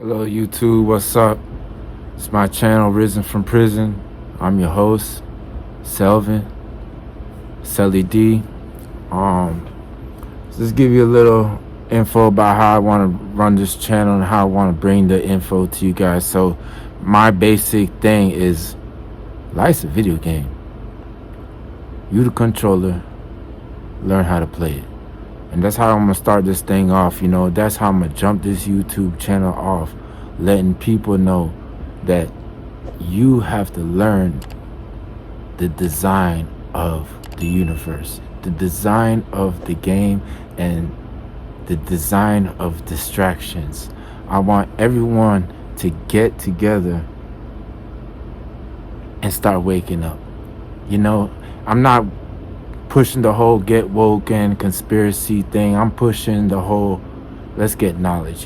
Hello YouTube, what's up? It's my channel Risen from Prison. I'm your host, Selvin, Selly D. Just give you a little info about how I want to run this channel and how I want to bring the info to you guys. So my basic thing is life's a video game. You the controller, learn how to play it. And that's how I'm gonna start this thing off, that's how I'm gonna jump this YouTube channel off, letting people know that you have to learn the design of the universe, the design of the game, and the design of distractions. I want everyone to get together and start waking up. I'm not pushing the whole get woke and conspiracy thing. I'm pushing the whole let's get knowledge.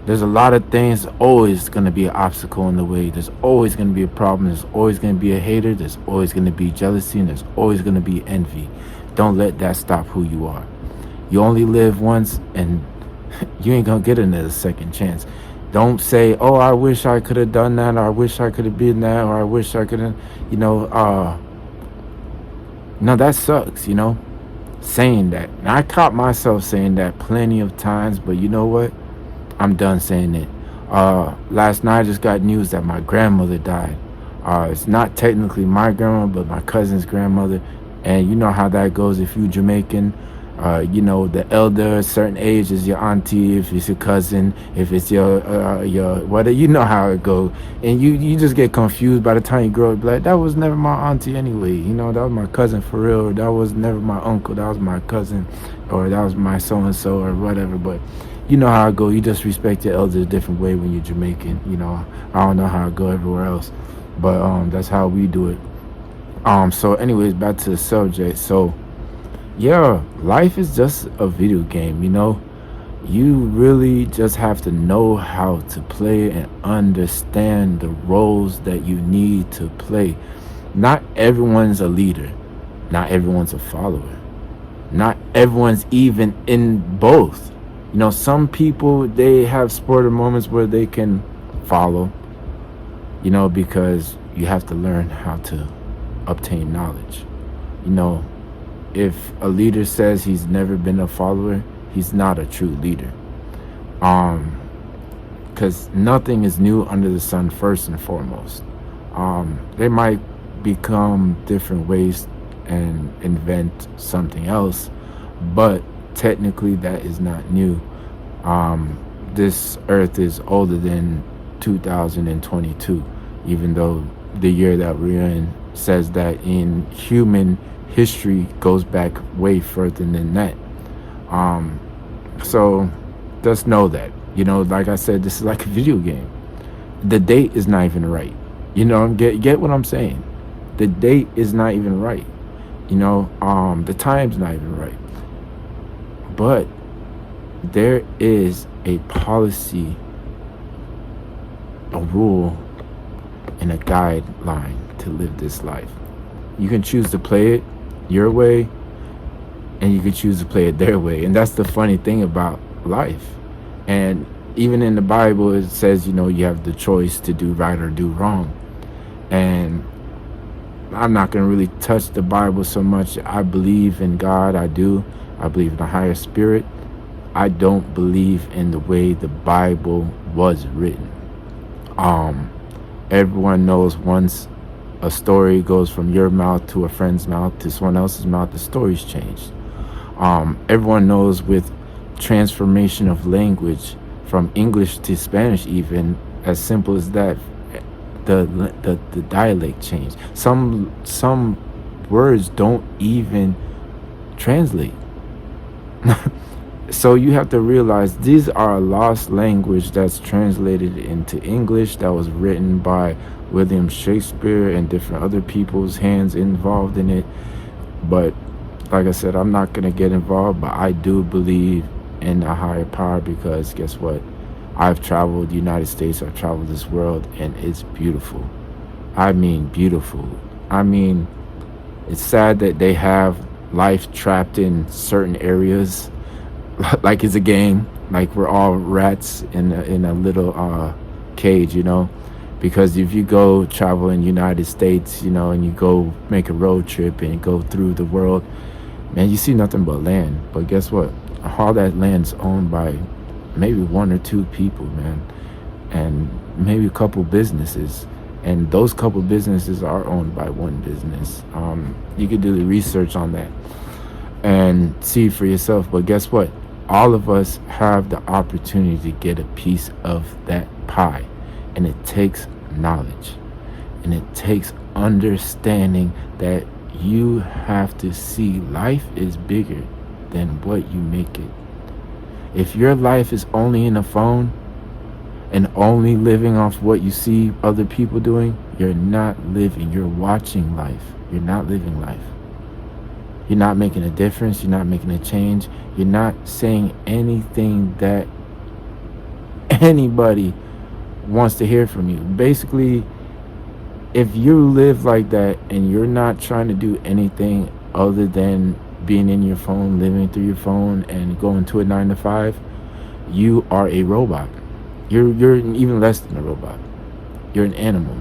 There's a lot of things always going to be an obstacle in the way. There's always going to be a problem. There's always going to be a hater. There's always going to be jealousy, and there's always going to be envy. Don't let that stop who you are. You only live once, and you ain't going to get another second chance. Don't say, oh, I wish I could have done that, or I wish I could have been that, or I wish I could have, no, that sucks, saying that. And I caught myself saying that plenty of times, but you know what? I'm done saying it. Last night I just got news that my grandmother died. It's not technically my grandma, but my cousin's grandmother. And you know how that goes if you Jamaican. The elder, a certain age is your auntie, if it's your cousin, if it's your whatever, you know how it goes. And you just get confused by the time you grow up, like, that was never my auntie anyway, that was my cousin for real, or that was never my uncle, that was my cousin, or that was my so-and-so, or whatever. But you know how it go. You just respect your elders a different way when you're Jamaican. I don't know how it go everywhere else, but that's how we do it. So anyways, back to the subject. So yeah, life is just a video game, You really just have to know how to play and understand the roles that you need to play. Not everyone's a leader. Not everyone's a follower. Not everyone's even in both. Some people, they have sportive moments where they can follow, because you have to learn how to obtain knowledge. If a leader says he's never been a follower, he's not a true leader. Because nothing is new under the sun, first and foremost. They might become different ways and invent something else, but technically that is not new. This earth is older than 2022, even though the year that we're in says that in human history goes back way further than that. So just know that, like I said, this is like a video game. The date is not even right. Get what I'm saying? The date is not even right. The time's not even right. But there is a policy, a rule, and a guideline to live this life. You can choose to play it your way, and you can choose to play it their way. And that's the funny thing about life. And even in the Bible, it says, you have the choice to do right or do wrong. And I'm not going to really touch the Bible so much. I believe in God. I do. I believe in the higher spirit. I don't believe in the way the Bible was written. Everyone knows once a story goes from your mouth to a friend's mouth to someone else's mouth, the story's changed. Everyone knows with transformation of language from English to Spanish, even as simple as that, the dialect changed. Some words don't even translate. So you have to realize these are a lost language that's translated into English, that was written by William Shakespeare and different other people's hands involved in it. But like I said, I'm not going to get involved, but I do believe in a higher power, because guess what? I've traveled the United States, I've traveled this world, and it's beautiful. I mean beautiful. It's sad that they have life trapped in certain areas like it's a game, like we're all rats in a little cage, because if you go travel in United States, and you go make a road trip and you go through the world, man, you see nothing but land. But guess what? All that land's owned by maybe one or two people, man, and maybe a couple businesses. And those couple businesses are owned by one business. You could do the research on that and see for yourself. But guess what? All of us have the opportunity to get a piece of that pie. And it takes knowledge. And it takes understanding that you have to see life is bigger than what you make it. If your life is only in a phone and only living off what you see other people doing, you're not living. You're watching life. You're not living life. You're not making a difference. You're not making a change. You're not saying anything that anybody wants to hear from you. Basically, if you live like that and you're not trying to do anything other than being in your phone, living through your phone, and going to a 9 to 5, you are a robot. You're even less than a robot. You're an animal.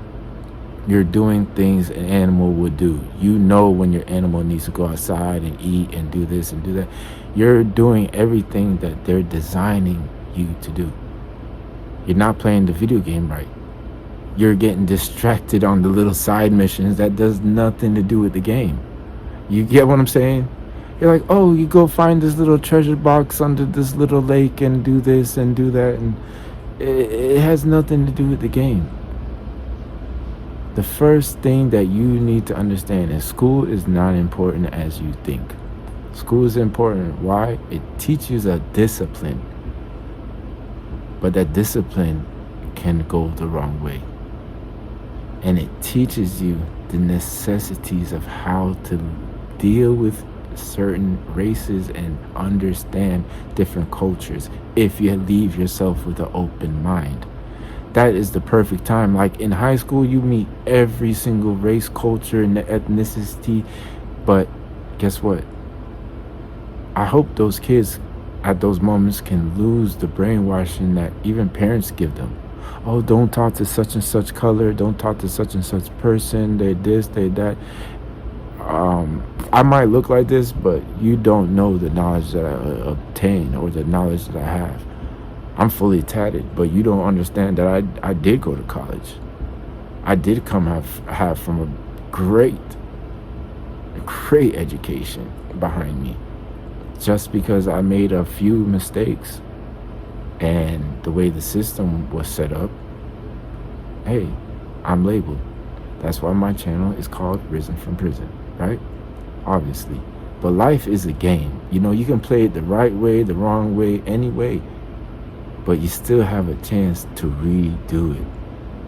You're doing things an animal would do. You know when your animal needs to go outside and eat and do this and do that. You're doing everything that they're designing you to do. You're not playing the video game right. You're getting distracted on the little side missions that does nothing to do with the game. You get what I'm saying? You're like, oh, you go find this little treasure box under this little lake and do this and do that, and it has nothing to do with the game. The first thing that you need to understand is school is not important as you think. School is important. Why? It teaches a discipline. But that discipline can go the wrong way. And it teaches you the necessities of how to deal with certain races and understand different cultures if you leave yourself with an open mind. That is the perfect time. Like in high school, you meet every single race, culture, and ethnicity. But guess what? I hope those kids at those moments can lose the brainwashing that even parents give them. Oh, don't talk to such and such color. Don't talk to such and such person. They this, they that. I might look like this, but you don't know the knowledge that I obtain or the knowledge that I have. I'm fully tatted, but you don't understand that I did go to college. I did have from a great education behind me. Just because I made a few mistakes and the way the system was set up, hey, I'm labeled. That's why my channel is called Risen from Prison, right? Obviously. But life is a game. You can play it the right way, the wrong way, any way. But you still have a chance to redo it.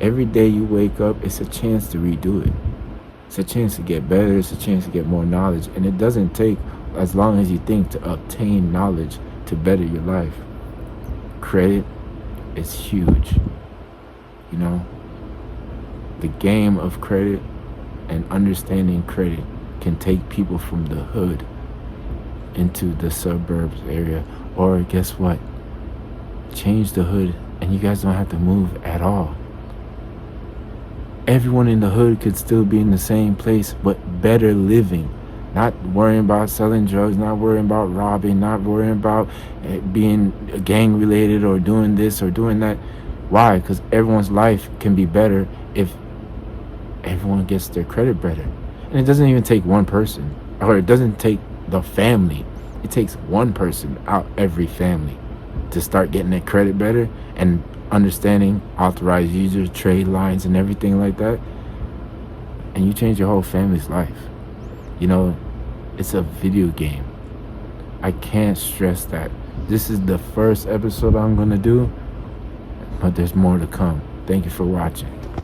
Every day you wake up, it's a chance to redo it. It's a chance to get better. It's a chance to get more knowledge. And it doesn't take as long as you think to obtain knowledge to better your life. Credit is huge. The game of credit and understanding credit can take people from the hood into the suburbs area. Or guess what? Change the hood and you guys don't have to move at all. Everyone in the hood could still be in the same place, but better living. Not worrying about selling drugs, not worrying about robbing, not worrying about being gang related or doing this or doing that. Why? Because everyone's life can be better if everyone gets their credit better. And it doesn't even take one person, or it doesn't take the family. It takes one person out every family to start getting their credit better and understanding authorized user trade lines and everything like that. And you change your whole family's life. It's a video game. I can't stress that. This is the first episode I'm going to do, but there's more to come. Thank you for watching.